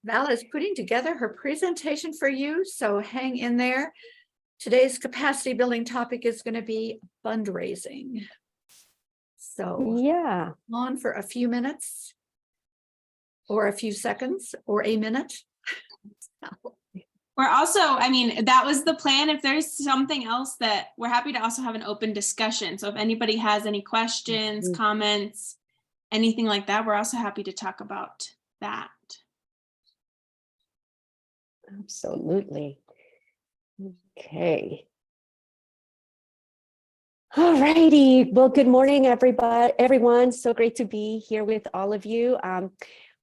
Val is putting together her presentation for you, so hang in there. Today's capacity building topic is going to be fundraising. So yeah, on for a few minutes or a few seconds or a minute. We're also, I mean, that was the plan. If there's something else that we're happy to also have an open discussion. So if anybody has any questions, comments, anything like that, we're also happy to talk about that. absolutely. Okay. All righty. Well, good morning, everyone. So great to be here with all of you.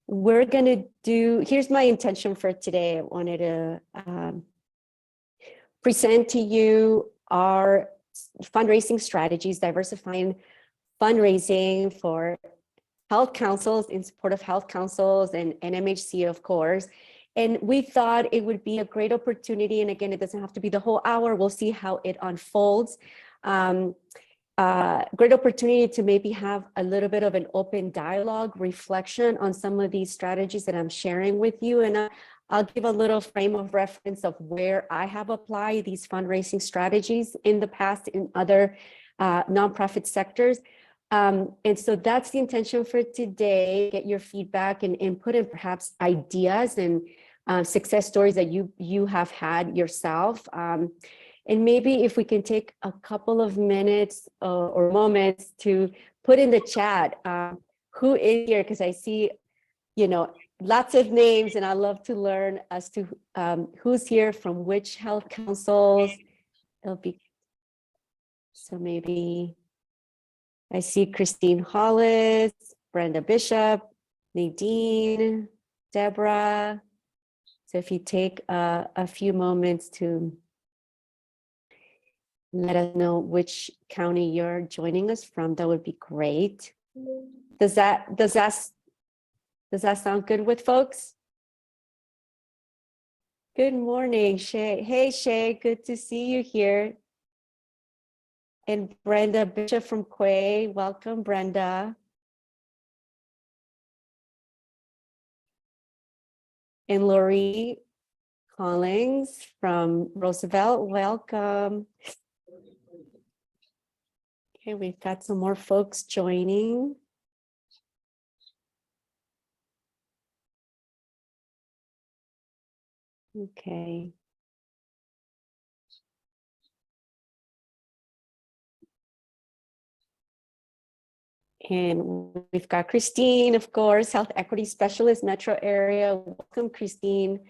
We're going to do, here's my intention for today. I wanted to present to you our fundraising strategies, diversifying fundraising for health councils, in support of health councils and NMHC, of course. And we thought it would be a great opportunity. And again, it doesn't have to be the whole hour. We'll see how it unfolds. Great opportunity to maybe have a little bit of an open dialogue, reflection on some of these strategies that I'm sharing with you. And I'll give a little frame of reference of where I have applied these fundraising strategies in the past in other nonprofit sectors. And so that's the intention for today. Get your feedback and input and perhaps ideas and success stories that you have had yourself. And maybe if we can take a couple of minutes or moments to put in the chat who is here, because I see, lots of names, and I love to learn as to who's here from which health councils. It'll be, so maybe I see Christine Hollis, Brenda Bishop, Nadine, Deborah. So if you take a few moments to let us know which county you're joining us from, that would be great. Does that sound good with folks? Good morning, Shay. Hey, Shay, good to see you here. And Brenda Bishop from Quay. Welcome, Brenda. And Lori Collins from Roosevelt. Welcome. Okay, we've got some more folks joining. Okay. And we've got Christine, of course, Health Equity Specialist, Metro Area. Welcome, Christine.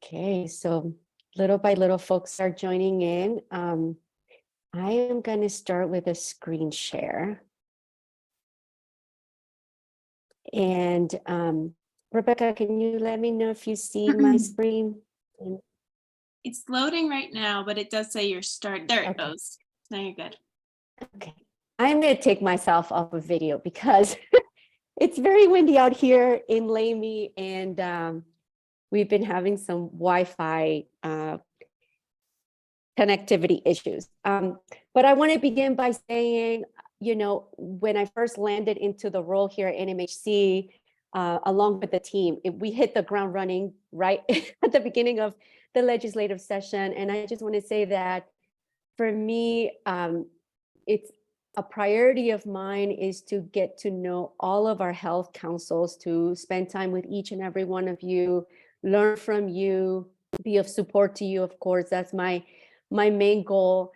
Okay, so little by little, folks are joining in. I am going to start with a screen share. And Rebecca, can you let me know if you see my screen? It's loading right now, but it does say you're start. There it goes. Now you're good. Okay. I'm going to take myself off of video because it's very windy out here in Lamy, and we've been having some Wi-Fi connectivity issues. But I want to begin by saying, when I first landed into the role here at NMHC, along with the team, we hit the ground running right at the beginning of the legislative session. And I just want to say that for me, it's a priority of mine is to get to know all of our health councils, to spend time with each and every one of you, learn from you, be of support to you. Of course, that's my main goal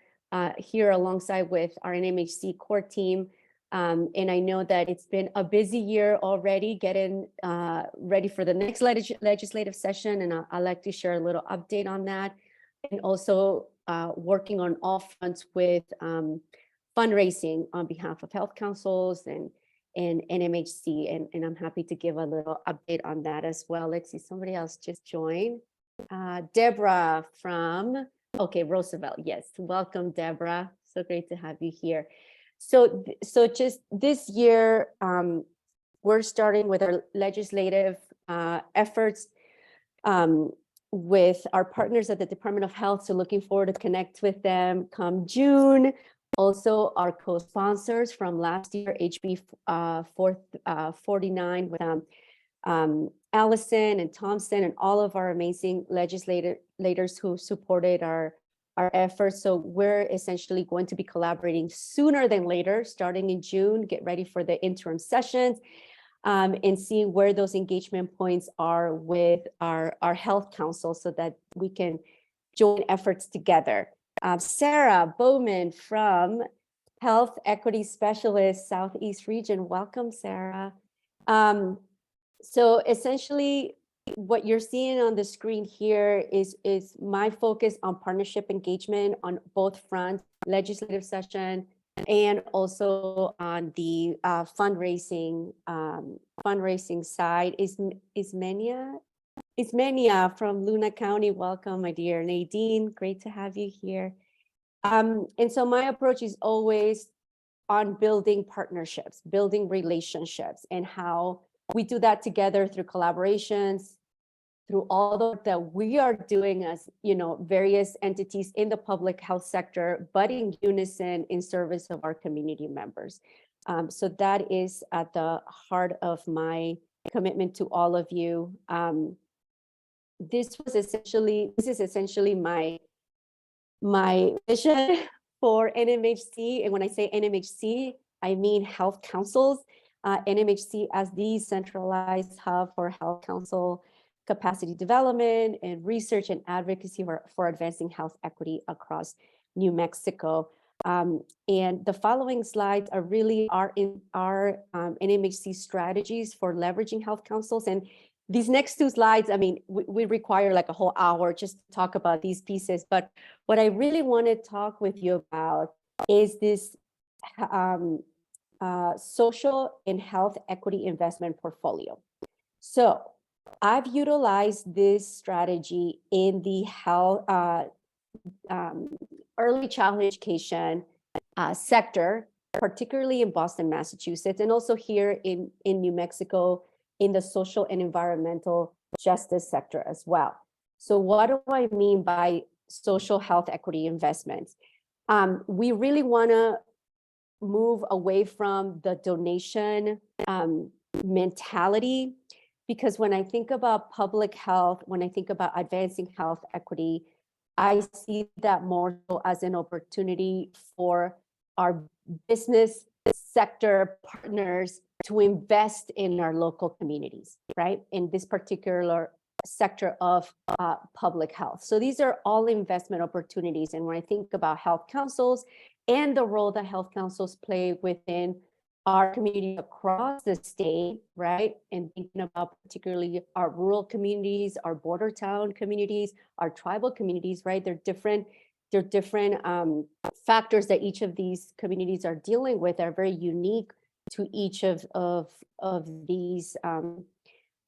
here alongside with our NMHC core team. And I know that it's been a busy year already getting ready for the next legislative session. And I'd like to share a little update on that. And also working on all fronts with fundraising on behalf of health councils and NMHC. And I'm happy to give a little update on that as well. Let's see, somebody else just joined. Deborah from, Roosevelt. Yes, welcome, Deborah. So great to have you here. So just this year, we're starting with our legislative efforts. with our partners at the Department of Health. So looking forward to connect with them come June. Also, our co-sponsors from last year, HB 49 with Allison and Thompson and all of our amazing legislators who supported our efforts. So we're essentially going to be collaborating sooner than later, starting in June. Get ready for the interim sessions and seeing where those engagement points are with our health council so that we can join efforts together. Sarah Bowman from Health Equity Specialist Southeast Region. Welcome, Sarah. So essentially, what you're seeing on the screen here is my focus on partnership engagement on both fronts, legislative session, and also on the fundraising side. Ismenia from Luna County. Welcome, my dear Nadine. Great to have you here. And so my approach is always on building partnerships, building relationships, and how we do that together through collaborations, through all the work that we are doing as, various entities in the public health sector, but in unison in service of our community members. So that is at the heart of my commitment to all of you. This is essentially my vision for NMHC. And when I say NMHC, I mean health councils. NMHC as the centralized hub for health council capacity development and research and advocacy for advancing health equity across New Mexico. And the following slides are really our NMHC strategies for leveraging health councils. And these next two slides, I mean, we require like a whole hour just to talk about these pieces. But what I really want to talk with you about is this social and health equity investment portfolio. So I've utilized this strategy in the health early childhood education sector, particularly in Boston, Massachusetts, and also here in New Mexico in the social and environmental justice sector as well. So what do I mean by social health equity investments? We really want to move away from the donation mentality, because when I think about public health, when I think about advancing health equity, I see that more so as an opportunity for our business sector partners to invest in our local communities, right? In this particular sector of public health. So these are all investment opportunities. And when I think about health councils and the role that health councils play within our community across the state, right? And thinking about particularly our rural communities, our border town communities, our tribal communities, right? They're different factors that each of these communities are dealing with are very unique to each of these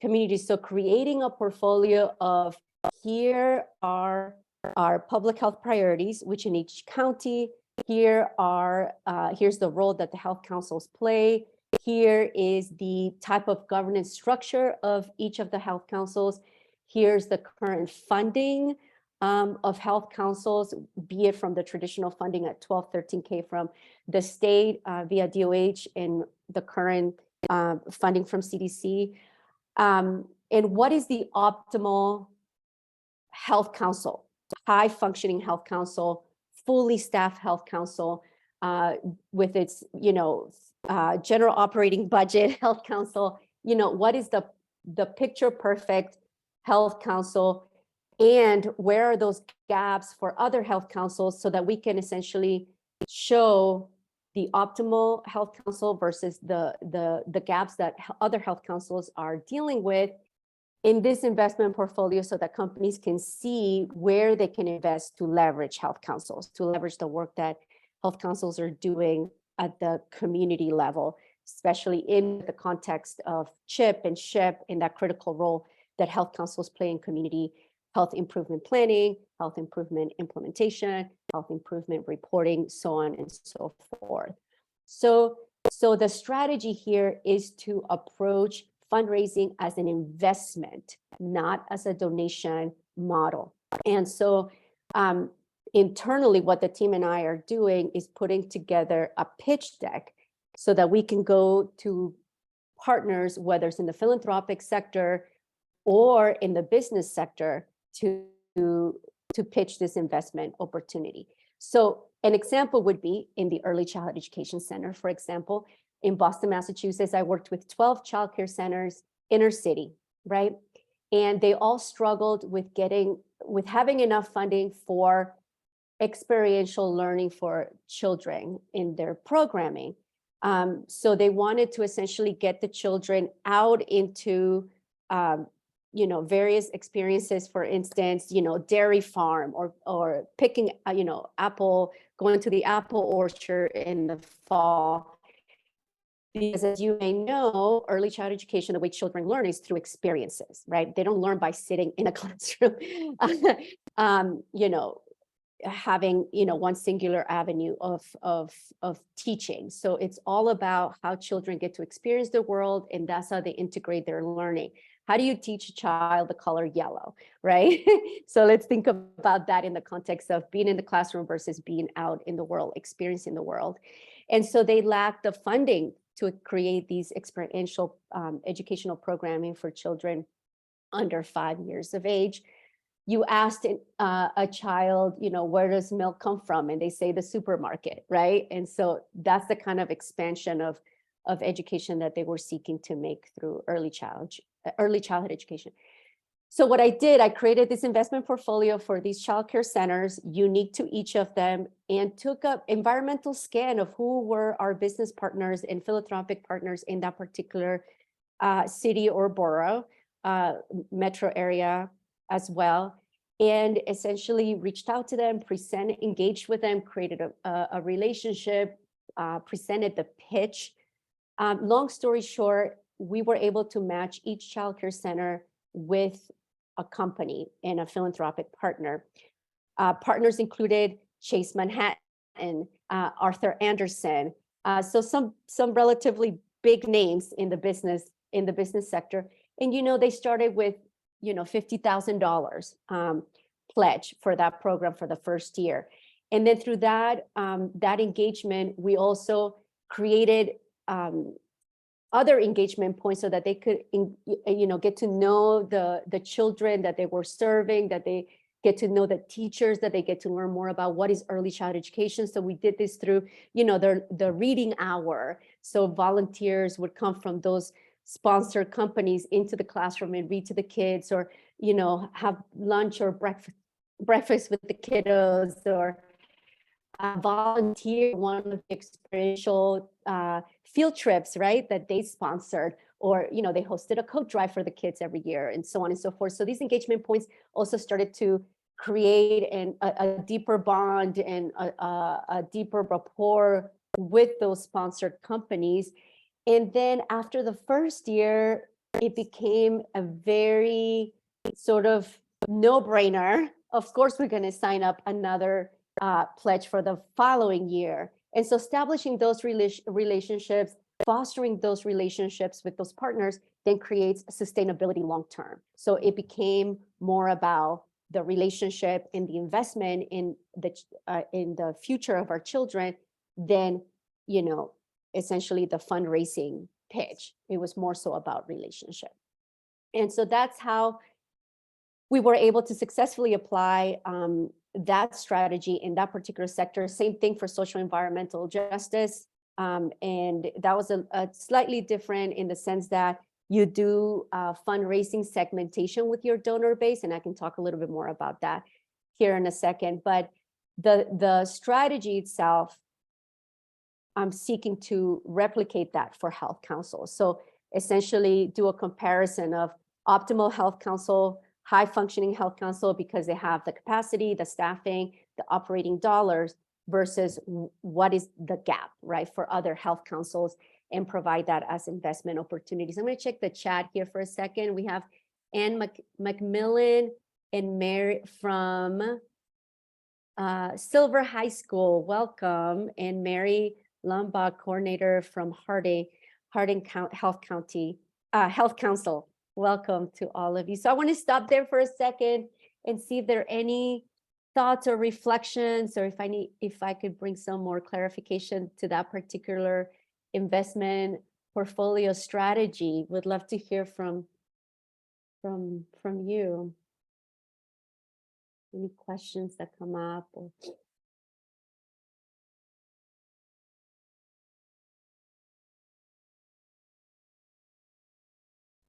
communities. So creating a portfolio of here are our public health priorities, which in each county, here are, here's the role that the health councils play. Here is the type of governance structure of each of the health councils. Here's the current funding of health councils, be it from the traditional funding at 12, 13K from the state via DOH and the current funding from CDC. And what is the optimal health council, high functioning health council, fully staffed health council with its, general operating budget health council, what is the picture perfect health council, and where are those gaps for other health councils so that we can essentially show the optimal health council versus the gaps that other health councils are dealing with in this investment portfolio, so that companies can see where they can invest to leverage health councils, to leverage the work that health councils are doing at the community level, especially in the context of CHIP and SHIP, in that critical role that health councils play in community health improvement planning, health improvement implementation, health improvement reporting, so on and so forth. So the strategy here is to approach fundraising as an investment, not as a donation, model. And so internally, what the team and I are doing is putting together a pitch deck so that we can go to partners, whether it's in the philanthropic sector or in the business sector, to pitch this investment opportunity. So an example would be in the Early Childhood Education Center, for example, in Boston, Massachusetts. I worked with 12 childcare centers, inner city, right? And they all struggled with having enough funding for experiential learning for children in their programming. So they wanted to essentially get the children out into various experiences, for instance, dairy farm or picking, apple, going to the apple orchard in the fall. Because as you may know, early childhood education, the way children learn is through experiences, right? They don't learn by sitting in a classroom, having, one singular avenue of teaching. So it's all about how children get to experience the world, and that's how they integrate their learning. How do you teach a child the color yellow, right? So let's think about that in the context of being in the classroom versus being out in the world, experiencing the world. And so they lack the funding to create these experiential educational programming for children under 5 years of age. You asked a child, where does milk come from? And they say the supermarket, right? And so that's the kind of expansion of education that they were seeking to make through early childhood education. So what I did, I created this investment portfolio for these childcare centers, unique to each of them, and took an environmental scan of who were our business partners and philanthropic partners in that particular city or borough, metro area as well, and essentially reached out to them, engaged with them, created a relationship, presented the pitch. Long story short, we were able to match each childcare center with a company and a philanthropic partner. Partners included Chase Manhattan, Arthur Anderson, so some relatively big names in the business sector. And they started with $50,000 pledge for that program for the first year, and then through that engagement, we also created other engagement points so that they could, get to know the children that they were serving, that they get to know the teachers, that they get to learn more about what is early childhood education. So we did this through, the reading hour. So volunteers would come from those sponsored companies into the classroom and read to the kids, or, have lunch or breakfast with the kiddos, or volunteer one of the experiential field trips, right, that they sponsored, or they hosted a coat drive for the kids every year, and so on and so forth. So these engagement points also started to create a deeper bond and a deeper rapport with those sponsored companies. And then after the first year, it became a very sort of no-brainer. Of course, we're going to sign up another pledge for the following year. And so establishing those relationships, fostering those relationships with those partners, then creates sustainability long-term. So it became more about the relationship and the investment in the future of our children than, essentially the fundraising pitch. It was more so about relationship. And so that's how we were able to successfully apply that strategy in that particular sector. Same thing for social environmental justice. And that was a slightly different in the sense that you do fundraising segmentation with your donor base. And I can talk a little bit more about that here in a second. But the strategy itself, I'm seeking to replicate that for health councils. So essentially do a comparison of optimal health council, high functioning health council, because they have the capacity, the staffing, the operating dollars, versus what is the gap, right, for other health councils, and provide that as investment opportunities. I'm going to check the chat here for a second. We have Ann McMillan and Mary from Silver High School. Welcome. And Mary Lombard, coordinator from Harding Health Council. Welcome to all of you. So I want to stop there for a second and see if there are any thoughts or reflections, or if I could bring some more clarification to that particular investment portfolio strategy. Would love to hear from you. Any questions that come up? Or...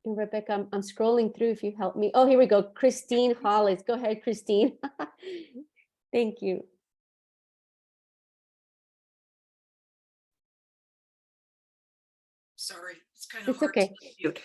And Rebecca, I'm scrolling through if you help me. Oh, here we go. Christine Hollis. Go ahead, Christine. Thank you. Sorry, it's kind of It's hard okay. to mute.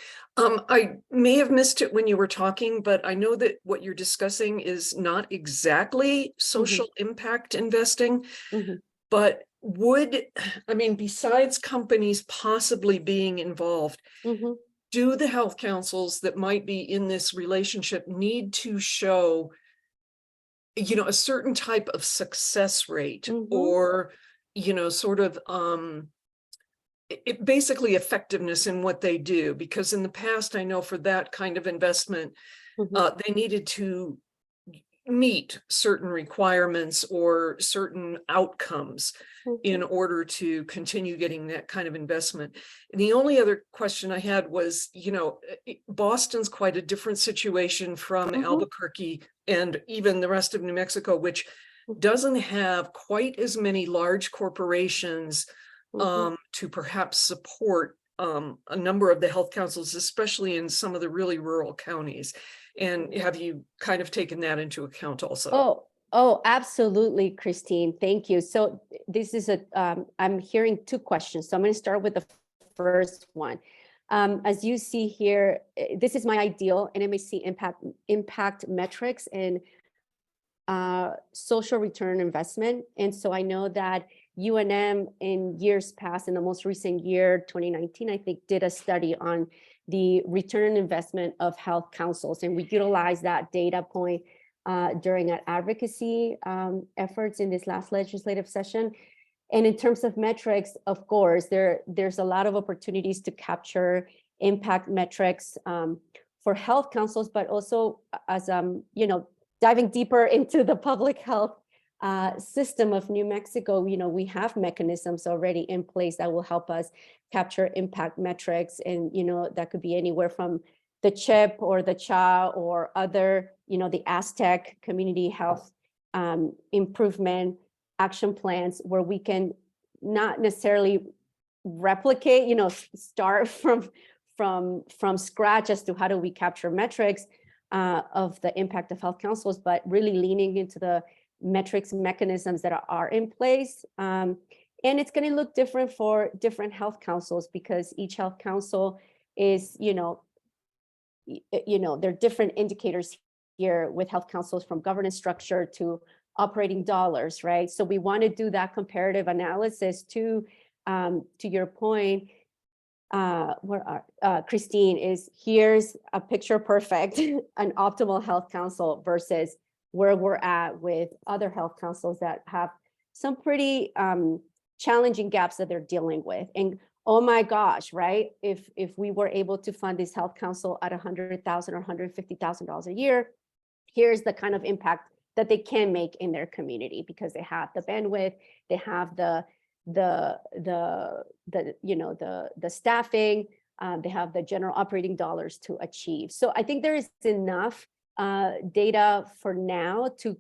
I may have missed it when you were talking, but I know that what you're discussing is not exactly social impact investing, Mhm. but I mean, besides companies possibly being involved, Mhm. do the health councils that might be in this relationship need to show, a certain type of success rate Mhm. or, sort of, basically effectiveness in what they do? Because in the past, I know for that kind of investment, Mhm. they needed to meet certain requirements or certain outcomes in Mhm. order to continue getting that kind of investment. And the only other question I had was, Boston's quite a different situation from Mhm. Albuquerque and even the rest of New Mexico, which Mhm. doesn't have quite as many large corporations Mhm. to perhaps support a number of the health councils, especially in some of the really rural counties. And have you kind of taken that into account also? Oh, absolutely, Christine. Thank you. So this is I'm hearing two questions. So I'm going to start with the first one. As you see here, this is my ideal NMHC impact metrics and social return investment. And so I know that UNM in years past, in the most recent year, 2019, I think, did a study on the return on investment of health councils. And we utilized that data point during our advocacy efforts in this last legislative session. And in terms of metrics, of course, there's a lot of opportunities to capture impact metrics for health councils, but also as diving deeper into the public health system of New Mexico, we have mechanisms already in place that will help us capture impact metrics. And, that could be anywhere from the CHIP or the CHA or other, the Aztec community health improvement action plans, where we can not necessarily replicate, start from scratch as to how do we capture metrics of the impact of health councils, but really leaning into the metrics mechanisms that are in place. And it's going to look different for different health councils, because each health council is, there are different indicators here with health councils, from governance structure to operating dollars, right? So we want to do that comparative analysis to your point, Christine, is here's a picture perfect, an optimal health council versus where we're at with other health councils that have some pretty challenging gaps that they're dealing with. And oh my gosh, right? If we were able to fund this health council at $100,000 or $150,000 a year, here's the kind of impact that they can make in their community, because they have the bandwidth, they have the staffing, they have the general operating dollars to achieve. So I think there is enough data for now to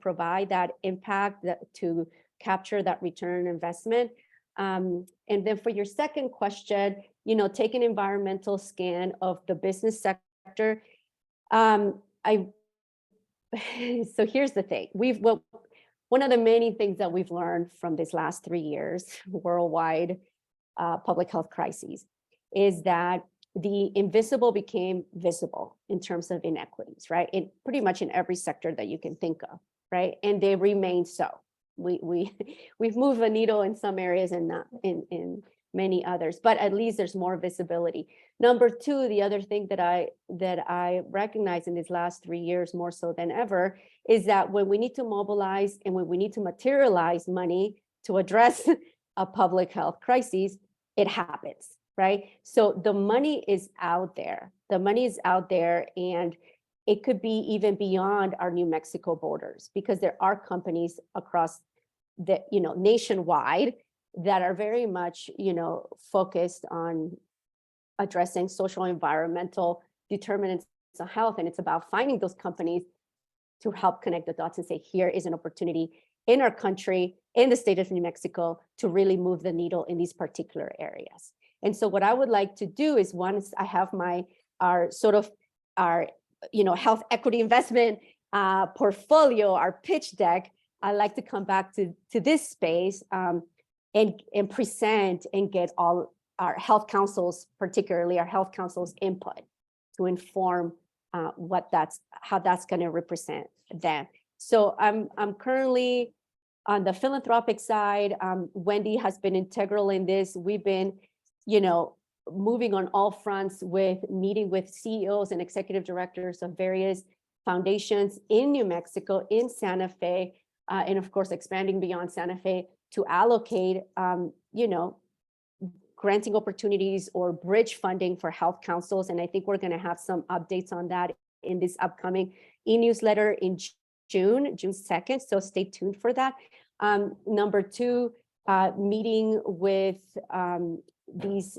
provide that impact, to capture that return on investment. And then for your second question, take an environmental scan of the business sector. So here's the thing. One of the many things that we've learned from these last 3 years, worldwide public health crises, is that the invisible became visible in terms of inequities, right? In pretty much in every sector that you can think of, right? And they remain so. We've moved the needle in some areas and not in many others, but at least there's more visibility. Number two, the other thing that I recognize in these last 3 years more so than ever is that when we need to mobilize and when we need to materialize money to address a public health crisis, it happens, right? So the money is out there. The money is out there, and it could be even beyond our New Mexico borders, because there are companies across the, nationwide that are very much, focused on addressing social environmental determinants of health. And it's about finding those companies to help connect the dots and say, here is an opportunity in our country, in the state of New Mexico, to really move the needle in these particular areas. And so what I would like to do is, once I have our health equity investment portfolio, our pitch deck, I like to come back to this space and present and get all our health councils, particularly our health councils input to inform how that's going to represent them. So I'm currently on the philanthropic side. Wendy has been integral in this. We've been, moving on all fronts with meeting with CEOs and executive directors of various foundations in New Mexico, in Santa Fe, and of course, expanding beyond Santa Fe to allocate, granting opportunities or bridge funding for health councils. And I think we're going to have some updates on that in this upcoming e-newsletter in June 2nd. So stay tuned for that. Number two, meeting with these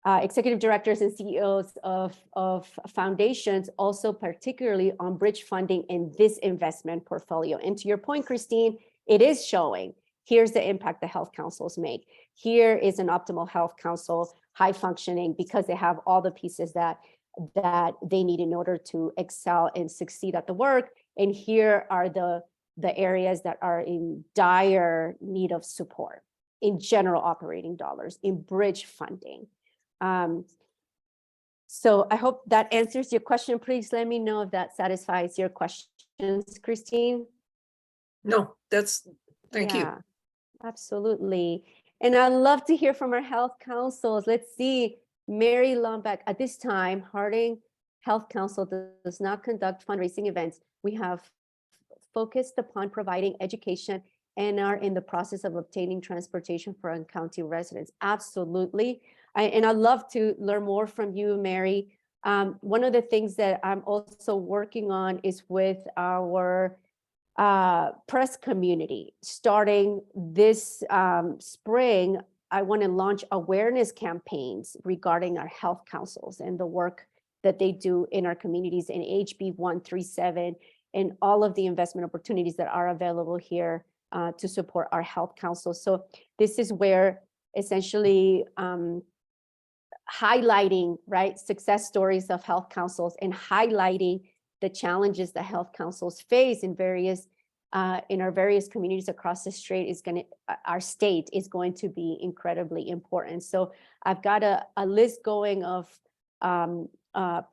executive directors and CEOs of foundations, also particularly on bridge funding in this investment portfolio. And to your point, Christine, it is showing, here's the impact the health councils make. Here is an optimal health council, high functioning, because they have all the pieces that they need in order to excel and succeed at the work. And here are the areas that are in dire need of support in general operating dollars, in bridge funding. So I hope that answers your question. Please let me know if that satisfies your questions, Christine. No, thank you. Absolutely. And I'd love to hear from our health councils. Let's see, Mary Lombeck. At this time, Harding Health Council does not conduct fundraising events. We have focused upon providing education and are in the process of obtaining transportation for on-county residents. Absolutely. And I'd love to learn more from you, Mary. One of the things that I'm also working on is with our press community. Starting this spring, I want to launch awareness campaigns regarding our health councils and the work that they do in our communities in HB 137 and all of the investment opportunities that are available here to support our health councils. So this is where essentially highlighting, right, success stories of health councils and highlighting the challenges that health councils face in our various communities across the our state is going to be incredibly important. So I've got a list going of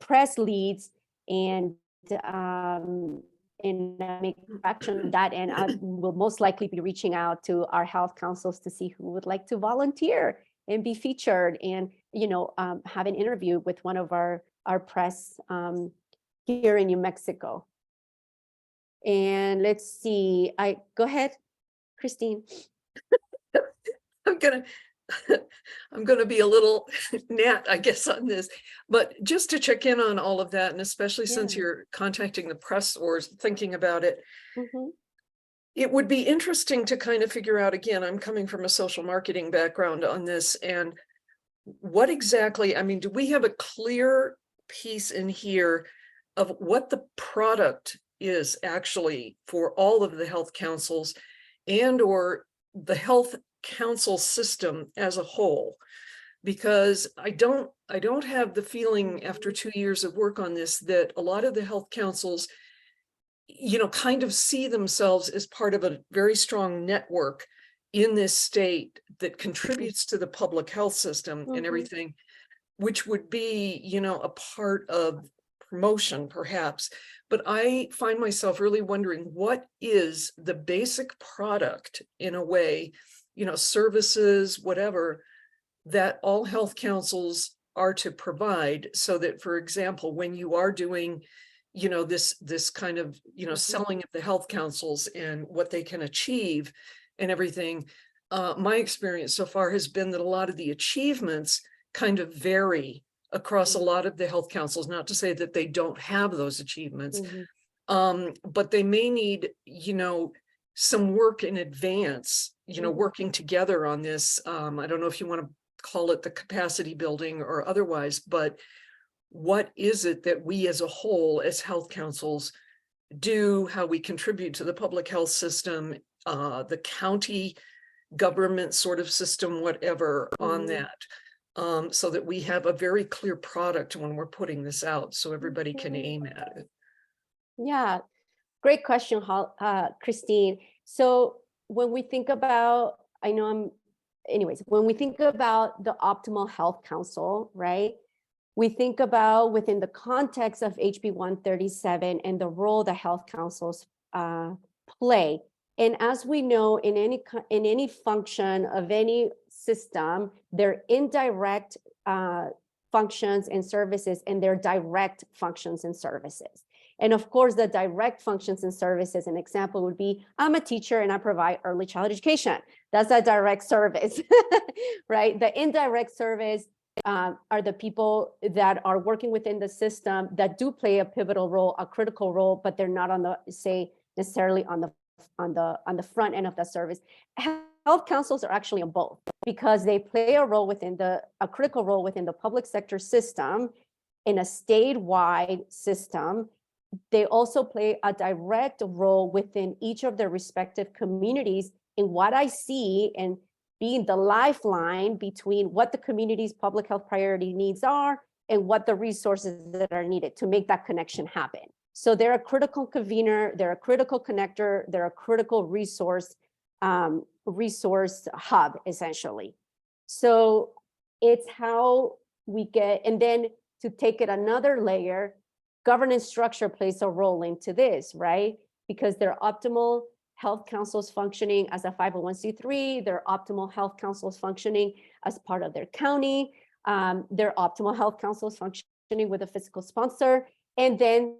press leads and make action on that, and I will most likely be reaching out to our health councils to see who would like to volunteer and be featured and have an interview with one of our press here in New Mexico. And let's see, go ahead, Christine. I'm gonna be a little gnat, I guess, on this, but just to check in on all of that, and especially since you're contacting the press or thinking about it, it would be interesting to kind of figure out, again, I'm coming from a social marketing background on this, and what exactly, I mean, do we have a clear piece in here of what the product is actually for all of the health councils and or the health council system as a whole? Because I don't have the feeling after 2 years of work on this that a lot of the health councils kind of see themselves as part of a very strong network in this state that contributes to the public health system and everything, which would be a part of promotion perhaps. But I find myself really wondering, what is the basic product in a way, services, whatever, that all health councils are to provide, so that, for example, when you are doing, this kind of, selling of the health councils and what they can achieve and everything, my experience so far has been that a lot of the achievements kind of vary across a lot of the health councils, not to say that they don't have those achievements. Mhm. But they may need, some work in advance, Mhm. working together on this. I don't know if you want to call it the capacity building or otherwise, but what is it that we as a whole, as health councils, do, how we contribute to the public health system, the county government sort of system, whatever, on Mhm. that, so that we have a very clear product when we're putting this out, so everybody can aim at it. Yeah, great question, Christine. So when we think about, when we think about the optimal health council, right? We think about within the context of HB 137 and the role the health councils play. And as we know, in any function of any system, there are indirect functions and services, and their direct functions and services. And of course, the direct functions and services, an example would be, I'm a teacher and I provide early child education. That's a direct service, right? The indirect service are the people that are working within the system that do play a pivotal role, a critical role, but they're not on the, say, necessarily on the front end of the service. Health councils are actually on both, because they play a critical role within the public sector system in a statewide system. They also play a direct role within each of their respective communities in what I see and being the lifeline between what the community's public health priority needs are and what the resources that are needed to make that connection happen. So they're a critical convener, they're a critical connector, they're a critical resource hub, essentially. So it's how we get, and then to take it another layer, governance structure plays a role into this, right? Because their optimal health councils functioning as a 501c3, their optimal health councils functioning as part of their county, their optimal health councils functioning with a fiscal sponsor, and then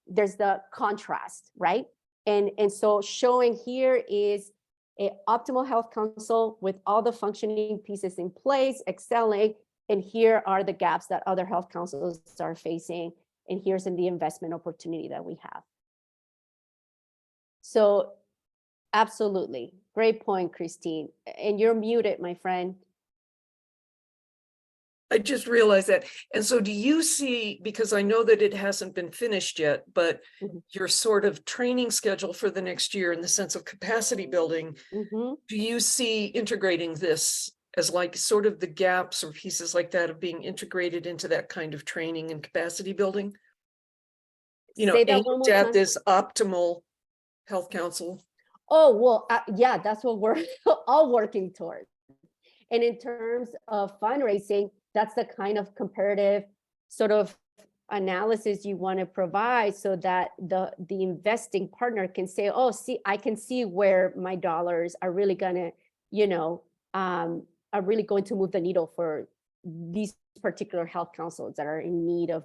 there's the contrast, right? And so showing here is an optimal health council with all the functioning pieces in place, excelling, and here are the gaps that other health councils are facing, and here's in the investment opportunity that we have. So absolutely, great point, Christine. And you're muted, my friend. I just realized that. And so do you see, because I know that it hasn't been finished yet, but Mhm. your sort of training schedule for the next year in the sense of capacity building, Mhm. do you see integrating this as like sort of the gaps or pieces like that of being integrated into that kind of training and capacity building? Say that one Aimed more at time. this optimal health council. Oh, well, yeah, that's what we're all working towards. And in terms of fundraising, that's the kind of comparative sort of analysis you want to provide so that the investing partner can say, oh, see, I can see where my dollars are really gonna, are really going to move the needle for these particular health councils that are in need of,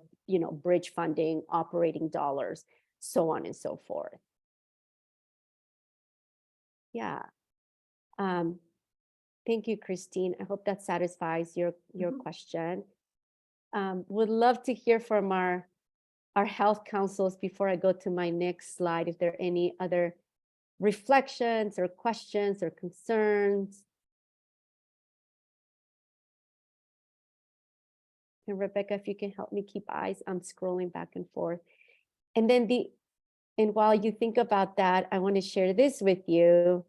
bridge funding, operating dollars, so on and so forth. Yeah. Thank you, Christine. I hope that satisfies your question. Would love to hear from our health councils before I go to my next slide, if there are any other reflections or questions or concerns. And Rebecca, if you can help me keep eyes, I'm scrolling back and forth. And then and while you think about that, I want to share this with you.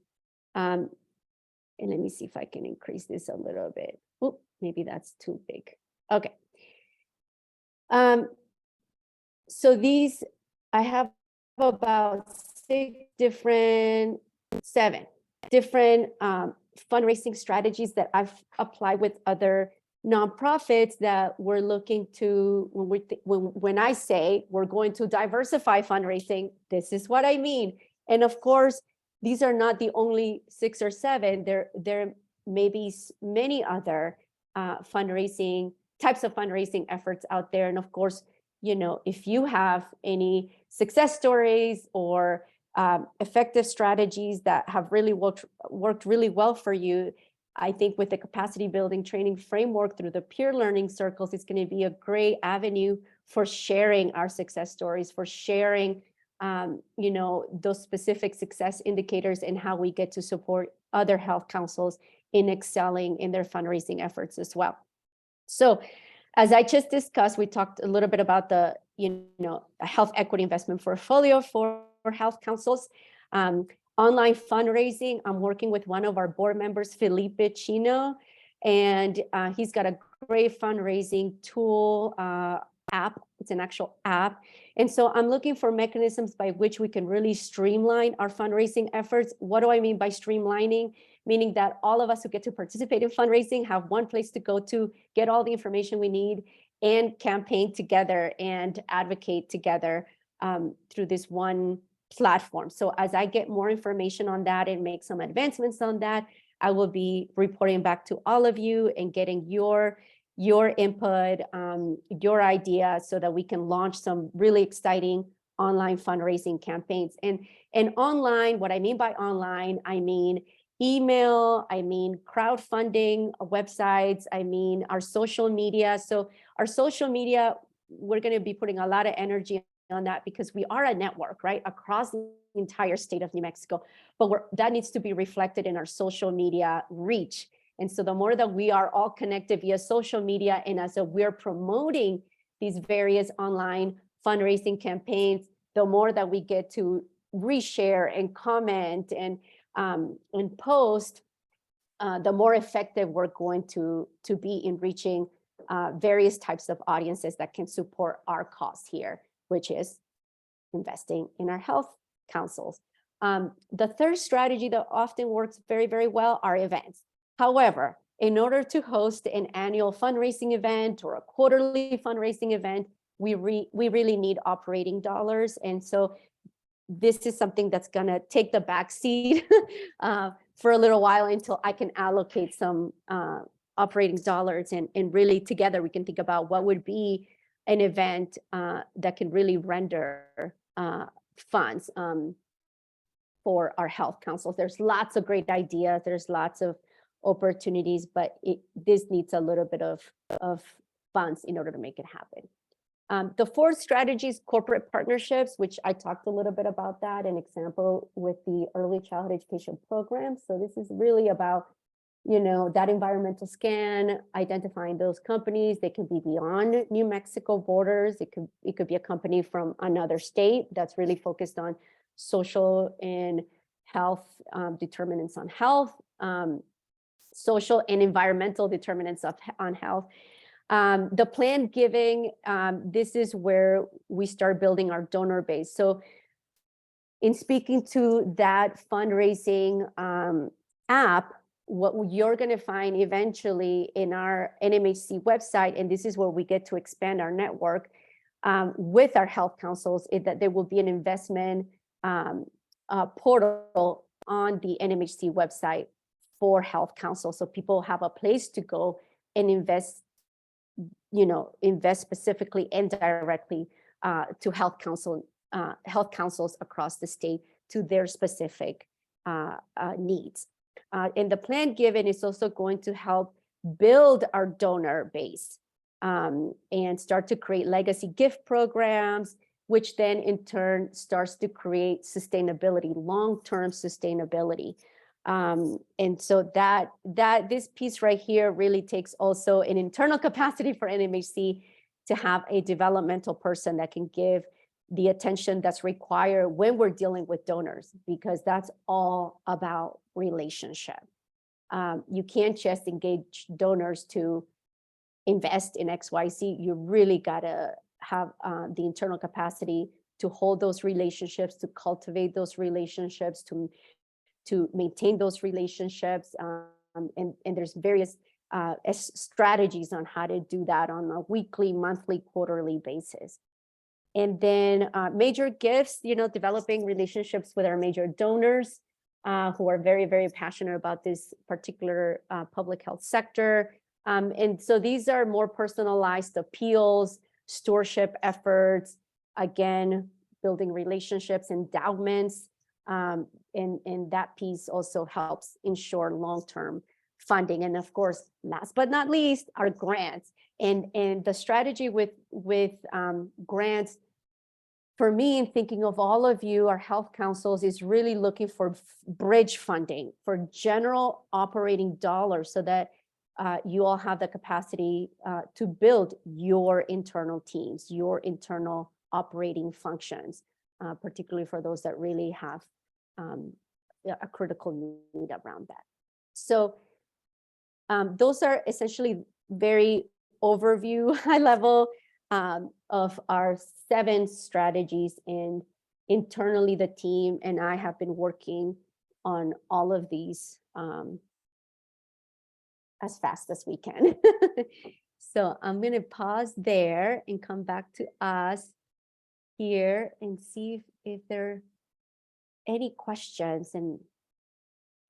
And let me see if I can increase this a little bit. Oh, maybe that's too big. Okay. So these, I have about 7 different fundraising strategies that I've applied with other nonprofits that we're looking to, when I say we're going to diversify fundraising, this is what I mean. And of course, these are not the only 6 or 7. There may be many other types of fundraising efforts out there. And of course, if you have any success stories or effective strategies that have really worked really well for you, I think with the capacity building training framework through the peer learning circles, it's going to be a great avenue for sharing our success stories, for sharing, those specific success indicators and how we get to support other health councils in excelling in their fundraising efforts as well. So as I just discussed, we talked a little bit about the, a health equity investment portfolio for health councils. Online fundraising, I'm working with one of our board members, Felipe Chino, and he's got a great fundraising tool app. It's an actual app. And so I'm looking for mechanisms by which we can really streamline our fundraising efforts. What do I mean by streamlining? Meaning that all of us who get to participate in fundraising have one place to go to, get all the information we need, and campaign together and advocate together through this one platform. So as I get more information on that and make some advancements on that, I will be reporting back to all of you and getting your input, your ideas, so that we can launch some really exciting online fundraising campaigns. And online, what I mean by online, I mean email, I mean crowdfunding websites, I mean our social media. So our social media, we're going to be putting a lot of energy on that because we are a network, right, across the entire state of New Mexico, but that needs to be reflected in our social media reach. And so the more that we are all connected via social media, and as we're promoting these various online fundraising campaigns, the more that we get to reshare and comment and post, the more effective we're going to be in reaching various types of audiences that can support our cause here, which is investing in our health councils. The third strategy that often works very, very well are events. However, in order to host an annual fundraising event or a quarterly fundraising event, we really need operating dollars. And so this is something that's going to take the back seat for a little while until I can allocate some operating dollars, and really together we can think about what would be an event that can really render funds for our health councils. There's lots of great ideas. There's lots of opportunities, but this needs a little bit of funds in order to make it happen. The fourth strategy is corporate partnerships, which I talked a little bit about that, an example with the early childhood education program. So this is really about, that environmental scan, identifying those companies. They can be beyond New Mexico borders. It could be a company from another state that's really focused on social and health determinants on health, social and environmental determinants on health. The planned giving, this is where we start building our donor base. So in speaking to that fundraising app, what you're going to find eventually in our NMHC website, and this is where we get to expand our network with our health councils, is that there will be an investment portal on the NMHC website for health councils. So people have a place to go and invest specifically and directly to health councils across the state to their specific needs. And the plan given is also going to help build our donor base and start to create legacy gift programs, which then in turn starts to create sustainability, long-term sustainability. And so that this piece right here really takes also an internal capacity for NMHC to have a developmental person that can give the attention that's required when we're dealing with donors, because that's all about relationship. You can't just engage donors to invest in XYZ. You really gotta have the internal capacity to hold those relationships, to cultivate those relationships, to maintain those relationships. And there's various strategies on how to do that on a weekly, monthly, quarterly basis. And then major gifts, developing relationships with our major donors who are very, very passionate about this particular public health sector. And so these are more personalized appeals, stewardship efforts, again, building relationships, endowments. And that piece also helps ensure long-term funding. And of course, last but not least, our grants. And the strategy with grants, for me, in thinking of all of you, our health councils, is really looking for bridge funding for general operating dollars so that you all have the capacity to build your internal teams, your internal operating functions, particularly for those that really have a critical need around that. So those are essentially very overview, high level of our 7 strategies, and internally the team and I have been working on all of these as fast as we can. So I'm going to pause there and come back to us here and see if there are any questions and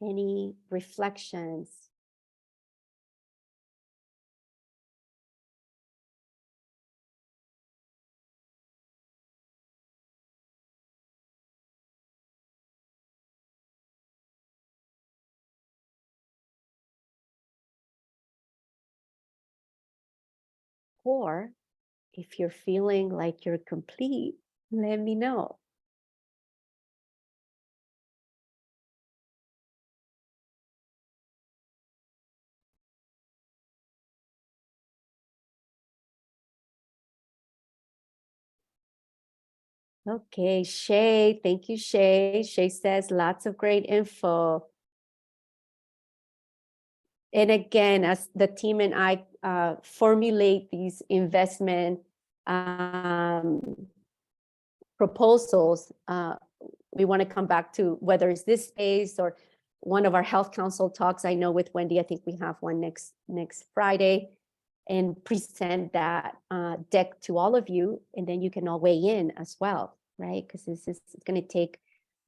any reflections. Or if you're feeling like you're complete, let me know. Okay, Shay, thank you, Shay. Shay says lots of great info. And again, as the team and I formulate these investment proposals, we want to come back to whether it's this space or one of our health council talks. I know with Wendy, I think we have one next Friday, and present that deck to all of you, and then you can all weigh in as well, right? Because this is going to take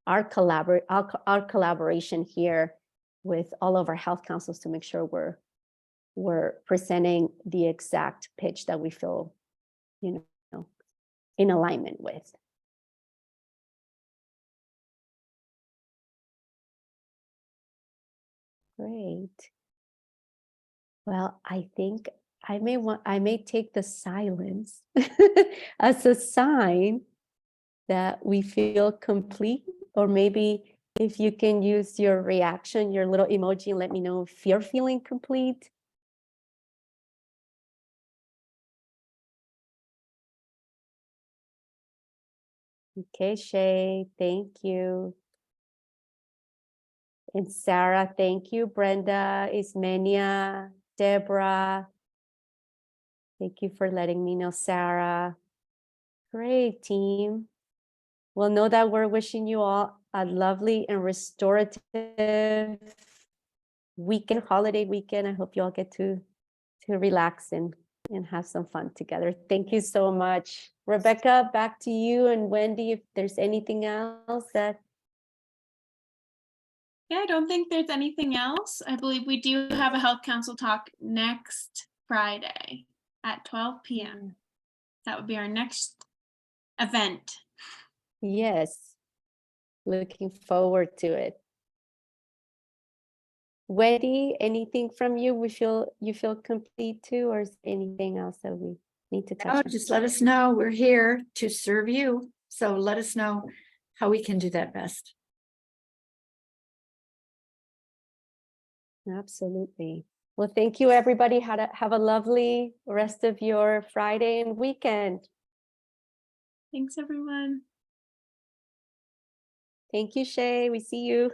our collaboration here with all of our health councils to make sure we're presenting the exact pitch that we feel, you know, in alignment with. Great. Well, I think I may take the silence as a sign that we feel complete, or maybe if you can use your reaction, your little emoji, and let me know if you're feeling complete. Okay, Shay, thank you. And Sarah, thank you. Brenda, Ismenia, Deborah. Thank you for letting me know, Sarah. Great, team. Well, know that we're wishing you all a lovely and restorative weekend, holiday weekend. I hope you all get to relax and have some fun together. Thank you so much. Rebecca, back to you, and Wendy, if there's anything else that. Yeah, I don't think there's anything else. I believe we do have a health council talk next Friday at 12 p.m. That would be our next event. Yes, looking forward to it. Wendy, anything from you? You feel complete too, or is there anything else that we need to touch No, on? just let us know. We're here to serve you. So let us know how we can do that best. Absolutely. Well, thank you, everybody. Have a lovely rest of your Friday and weekend. Thanks, everyone. Thank you, Shay. We see you.